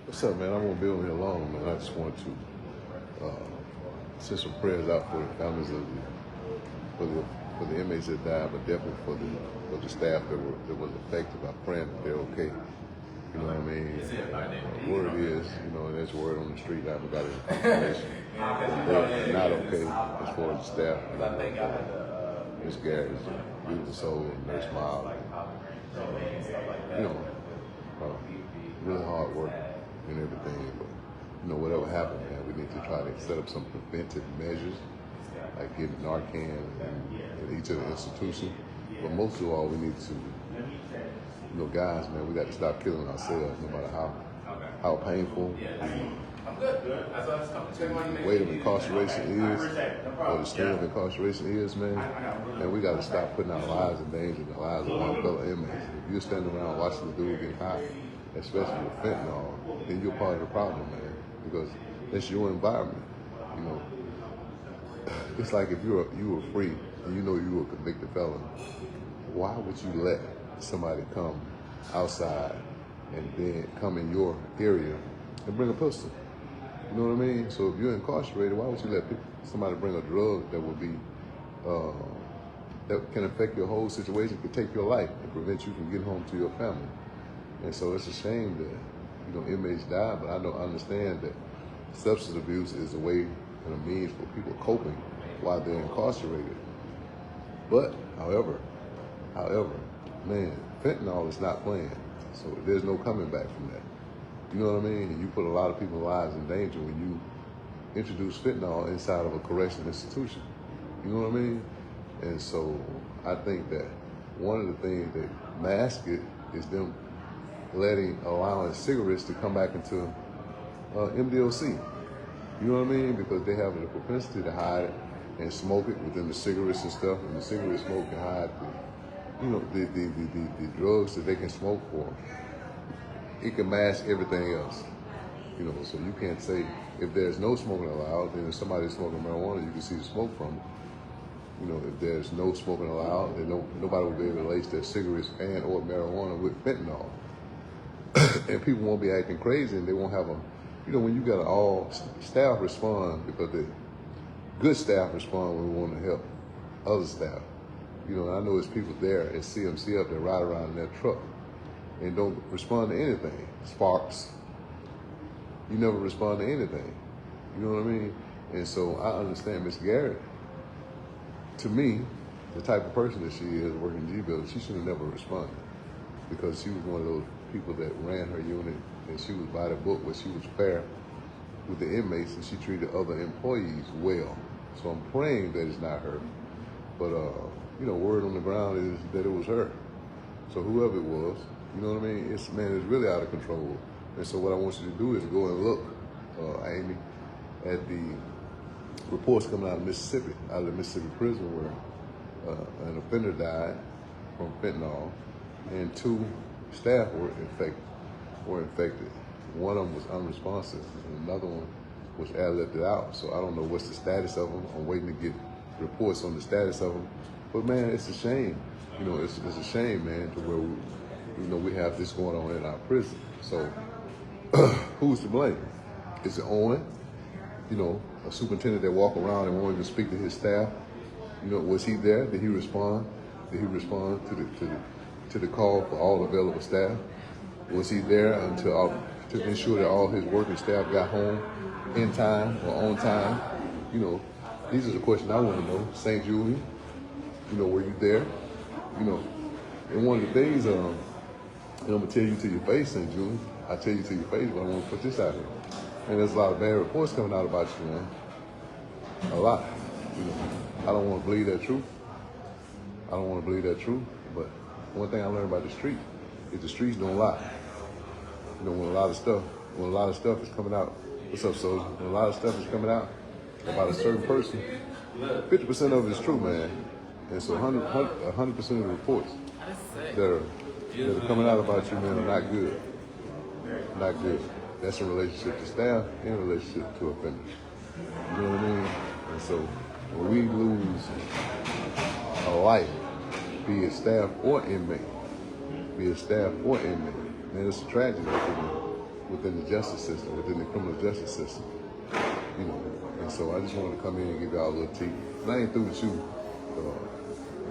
What's up, man? I won't be on here long, man. I just want to send some prayers out for the families of for the inmates that died, but definitely for the staff that was affected. I'm praying that they're okay. You know what I mean? Word is, and there's word on the street. I haven't got any confirmation. They're not okay as far as the staff. Miss Garrett is a beautiful soul, and Nurse Miles. Really hard work and everything, but whatever happened, man, we need to try to set up some preventive measures, like getting Narcan in each of the institutions. But most of all, we need to, guys, man, we got to stop killing ourselves, no matter how painful the weight of incarceration is, or the sting of incarceration is, man. And we got to stop putting our lives in danger, the lives of our fellow inmates. If you're standing around watching the dude get high, especially with fentanyl, then you're part of the problem, man, because that's your environment. It's like if you were free and you were a convicted felon, why would you let somebody come outside and then come in your area and bring a pistol? You know what I mean? So if you're incarcerated, why would you let somebody bring a drug that would be that can affect your whole situation, could take your life and prevent you from getting home to your family? And so it's a shame that inmates die, but I understand that substance abuse is a way and a means for people coping while they're incarcerated. But however, man, fentanyl is not playing, so there's no coming back from that. You know what I mean? And you put a lot of people's lives in danger when you introduce fentanyl inside of a correctional institution. You know what I mean? And so I think that one of the things that mask it is them allowing cigarettes to come back into MDOC. You know what I mean? Because they have the propensity to hide it and smoke it within the cigarettes and stuff, and the cigarette smoke can hide the drugs that they can smoke for. It can mask everything else. So you can't say if there's no smoking allowed, then if somebody's smoking marijuana, you can see the smoke from it. If there's no smoking allowed, then nobody will be able to lace their cigarettes and or marijuana with fentanyl. And people won't be acting crazy, and they won't have when you got all staff respond, because the good staff respond when we want to help other staff. I know it's people there at CMCF that ride around in their truck and don't respond to anything. Sparks, you never respond to anything. You know what I mean? And so I understand Miss Garrett. To me, the type of person that she is working G building, she should have never responded, because she was one of those people that ran her unit, and she was by the book, where she was fair with the inmates and she treated other employees well. So I'm praying that it's not her, but word on the ground is that it was her. So whoever it was, you know what I mean? It's really out of control. And so what I want you to do is go and look, Amy, at the reports coming out of Mississippi, out of the Mississippi prison, where an offender died from fentanyl, and 2 staff were infected. One of them was unresponsive, and another one was airlifted out. So I don't know what's the status of them. I'm waiting to get reports on the status of them. But man, it's a shame. It's a shame, man, to where we have this going on in our prison. So who's to blame? Is it Owen? A superintendent that walk around and won't even speak to his staff? Was he there? Did he respond? Did he respond to the call for all available staff? Was he there to ensure that all his working staff got home in time or on time? These are the questions I want to know. St. Julian, were you there? And one of the things, I'm gonna tell you to your face, St. Julian. I tell you to your face, but I want to put this out here. And there's a lot of bad reports coming out about you, man. A lot. I don't want to believe that truth. But one thing I learned about the street is the streets don't lie. When a lot of stuff is coming out, what's up, Soldier? When a lot of stuff is coming out about a certain person, 50% of it is true, man. And so 100% of the reports that are coming out about you, man, are not good. Not good. That's in relationship to staff and in relationship to offenders. You know what I mean? And so when we lose a life, be it staff or inmate, man, it's a tragedy. within the justice system, within the criminal justice system. You know, and so I just wanted to come in and give y'all a little tea. And I ain't through with you,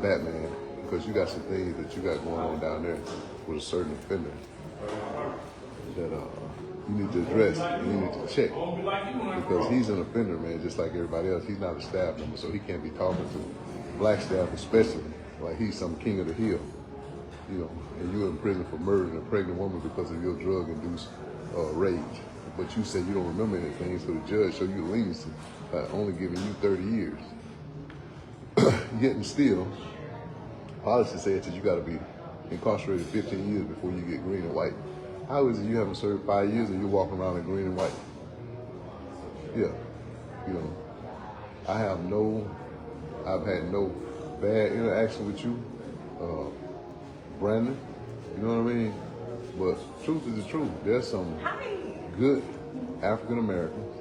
Batman, because you got some things that you got going on down there with a certain offender that you need to address and you need to check, because he's an offender, man, just like everybody else. He's not a staff member, so he can't be talking to black staff especially like he's some king of the hill, you know, and you're in prison for murdering a pregnant woman because of your drug-induced rage. But you said you don't remember anything, so the judge showed you leniency, only giving you 30 years. Yet and still, policy says that you got to be incarcerated 15 years before you get green and white. How is it you haven't served 5 years and you're walking around in green and white? Yeah, you know, I've had no bad interaction with you, Brandon, you know what I mean? But truth is the truth. There's some good African Americans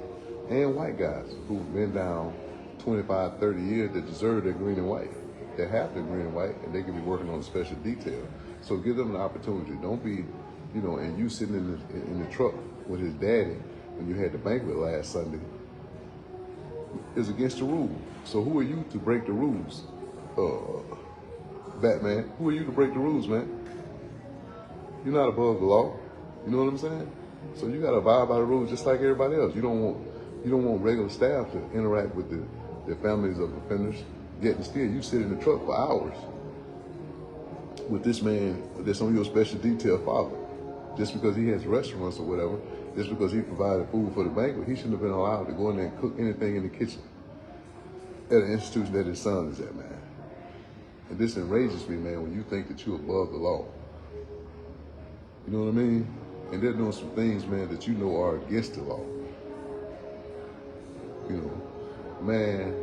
and white guys who've been down 25, 30 years that deserve their green and white. They have their green and white, and they can be working on a special detail. So give them an opportunity. Don't be, you know, and you sitting in the truck with his daddy when you had the banquet last Sunday is against the rules. So who are you to break the rules, Batman? Who are you to break the rules, man? You're not above the law. You know what I'm saying? So you got to abide by the rules just like everybody else. You don't want regular staff to interact with the families of offenders. Yet and still, you sit in the truck for hours with this man that's on your special detail father. Just because he has restaurants or whatever, just because he provided food for the banquet, he shouldn't have been allowed to go in there and cook anything in the kitchen at an institution that his son is at, man. And this enrages me, man, when you think that you're above the law. You know what I mean? And they're doing some things, man, that you know are against the law. You know, man,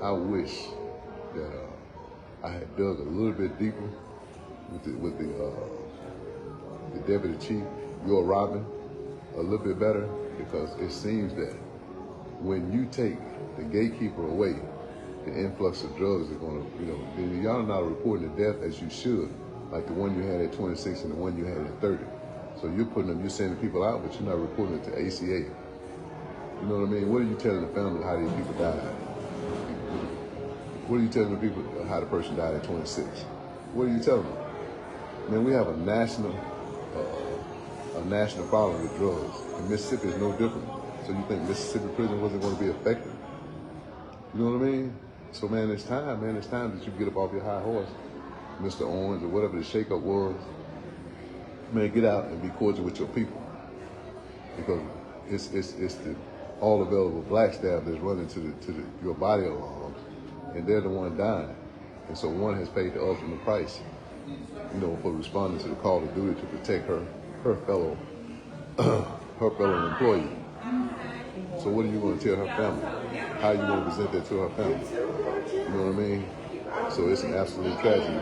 I wish that I had dug a little bit deeper with the deputy chief, your Robin, a little bit better, because it seems that when you take the gatekeeper away, the influx of drugs are going to, you know, y'all are not reporting the death as you should, like the one you had at 26 and the one you had at 30. So you're sending people out, but you're not reporting it to ACA. You know what I mean? What are you telling the family how these people died? What are you telling the people how the person died at 26? What are you telling them? Man, we have a national problem with drugs. And Mississippi is no different. So you think Mississippi prison wasn't going to be effective? You know what I mean? So man, it's time that you get up off your high horse, Mr. Orange, or whatever the shakeup was. Man, get out and be cordial with your people. Because it's the all available black staff that's running to your body alarms, and they're the one dying. And so one has paid the ultimate price, you know, for responding to the call of duty to protect her fellow employee. So what are you going to tell her family? How are you going to present that to her family? You know what I mean? So it's an absolute tragedy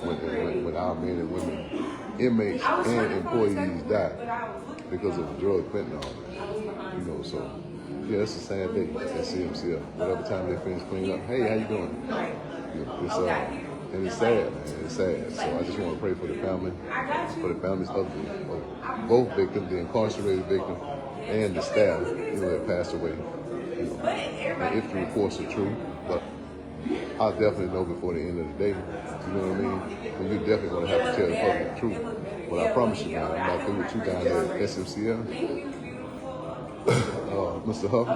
when our men and women, inmates and employees die because of drug fentanyl. You know, so yeah, it's a sad day at CMCF. Whatever time they finish cleaning up, hey, how you doing? You know, and it's sad, man. It's sad. So I just want to pray for the families of both victims, the incarcerated victim and the staff, you know, that passed away. You know, and if the reports are true, but I'll definitely know before the end of the day. You know what I mean? And you're definitely going to have to tell the public the truth. But I promise you, man, I'm not through with you down there at SMCF. Mr. Huff,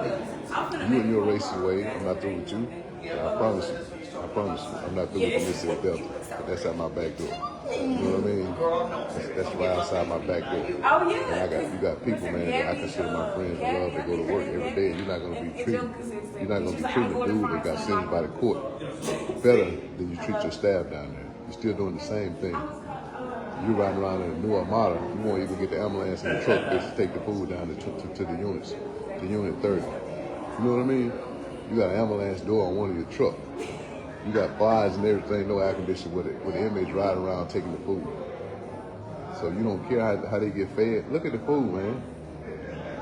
you and your racist way, I'm not through with you. I promise you, I'm not through with the Mississippi Delta. That's at my back door. You know what I mean? That's right outside my back door. And you got people, man, that I consider my friends and love that go to work every day, and you're not gonna be treating a dude that got sentenced by the court better than you treat your staff down there. You're still doing the same thing. You're riding around in a new Armada, you won't even get the ambulance in the truck just to take the food down to the units, to Unit 30. You know what I mean? You got an ambulance door on one of your trucks. You got flies and everything, no air conditioning with it, with the inmates riding around taking the food. So you don't care how they get fed. Look at the food, man.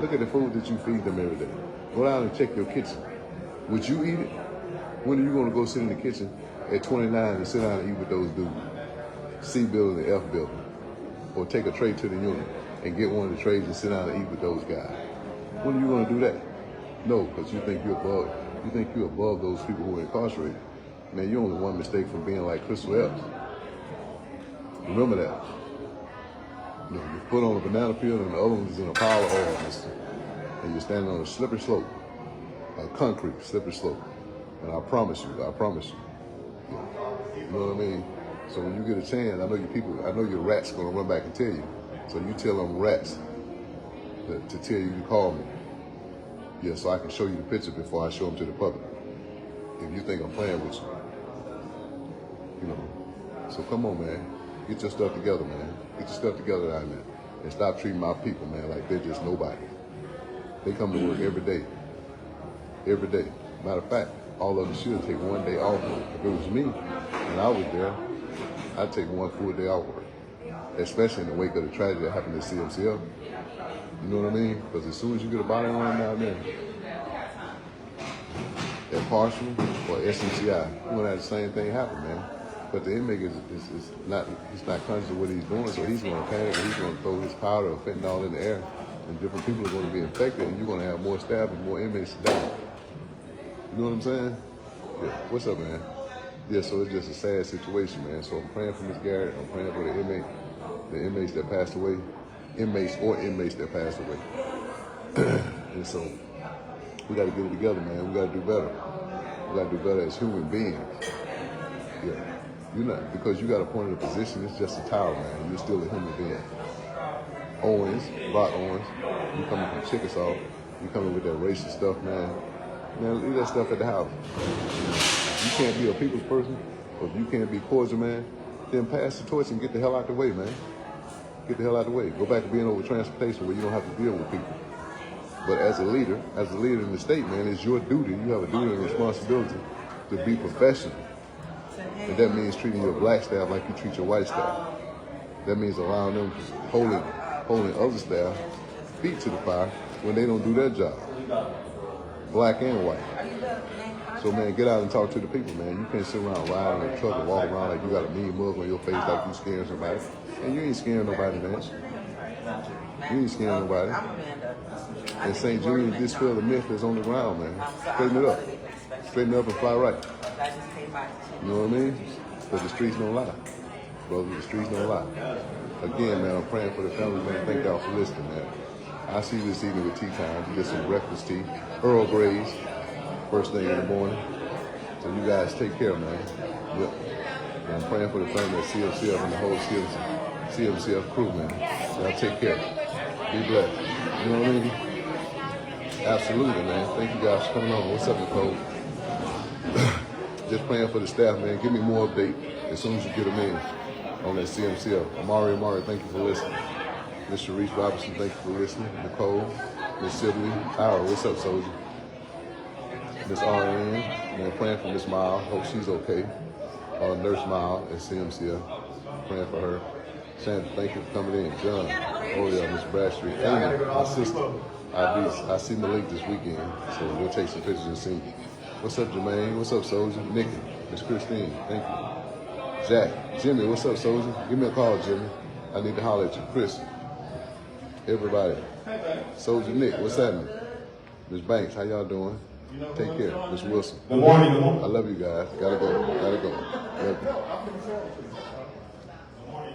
Look at the food that you feed them every day. Go down and check your kitchen. Would you eat it? When are you going to go sit in the kitchen at 29 and sit down and eat with those dudes? C building and F building. Or take a tray to the unit and get one of the trades and sit down and eat with those guys. When are you going to do that? No, because you think you're above. You think you're above those people who are incarcerated. Man, you're only one mistake from being like Crystal Epps. Remember that. You put on a banana peel and the other one is in a pile of oil, and you're standing on a slippery slope, a concrete slippery slope. And I promise you. You know what I mean? So when you get a chance, I know your rats gonna run back and tell you. So you tell them rats to tell you to call me. Yeah, so I can show you the picture before I show them to the public. If you think I'm playing with you. You know. So come on, man. Get your stuff together, man. Get your stuff together down there. And stop treating my people, man, like they're just nobody. They come to work every day. Every day. Matter of fact, all of them should take one day off. If it was me and I was there, I'd take one full day off work. Especially in the wake of the tragedy that happened at CMCF. You know what I mean? Because as soon as you get a body on them down there, at partial or SMCI, you're gonna have the same thing happen, man. But the inmate is not conscious of what he's doing, so he's gonna panic and he's gonna throw his powder or fentanyl in the air, and different people are gonna be infected, and you're gonna have more staff and more inmates to die. You know what I'm saying? Yeah. What's up, man? Yeah, so it's just a sad situation, man. So I'm praying for Miss Garrett. I'm praying for the inmates that passed away, inmates that passed away. And so we got to get it together, man. We got to do better. We got to do better as human beings. Yeah. You're not, because you got appointed a position, it's just a title, man. You're still a human being. Owens, Rock Owens, you coming from Chickasaw, you coming with that racist stuff, man. Man, leave that stuff at the house. You can't be a people's person, or if you can't be cordial, man, then pass the torch and get the hell out the way, man. Get the hell out the way. Go back to being over transportation where you don't have to deal with people. But as a leader in the state, man, it's your duty. You have a duty and responsibility to be professional. And that means treating your black staff like you treat your white staff. That means allowing them holding other staff feet to the fire when they don't do their job. Black and white. So, man, get out and talk to the people, man. You can't sit around riding in a truck and walk around like you got a mean mug on your face like you scaring somebody. And you ain't scaring nobody, man. You ain't scaring nobody. And St. Julian dispel the myth that's on the ground, man. Straighten it up. Straighten it up and fly right. You know what I mean? Because the streets don't lie. Brother, the streets don't lie. Again, man, I'm praying for the family, man. Thank y'all for listening, man. I see you this evening with tea time. You get some breakfast tea. Earl Grey's. First thing in the morning. So you guys take care, man. Yep. And I'm praying for the family at CMCF and the whole CMCF crew, man. Y'all take care. Be blessed. You know what I mean? Absolutely, man. Thank you guys for coming on. What's up, Nicole? Just praying for the staff, man. Give me more update as soon as you get them in on that CMCF. Amari, thank you for listening. Miss Sharice Robinson, thank you for listening. Nicole, Miss Sibley, Ira, what's up, soldier? Miss RN, man, praying for Miss Miles. Hope she's okay. Nurse Miles at CMCF, praying for her. Sandra, thank you for coming in. John, oh yeah, Miss Bradstreet, Amy, my sister. I see Malik this weekend, so we'll take some pictures and see. What's up, Jermaine? What's up, soldier? Nikki, Miss Christine, thank you. Jack, Jimmy, what's up, soldier? Give me a call, Jimmy. I need to holler at you. Chris, everybody. Soldier Nick, what's happening? Miss Banks, how y'all doing? Take care. Miss Wilson. Good morning. I love you guys. Gotta go. Love you. Good morning.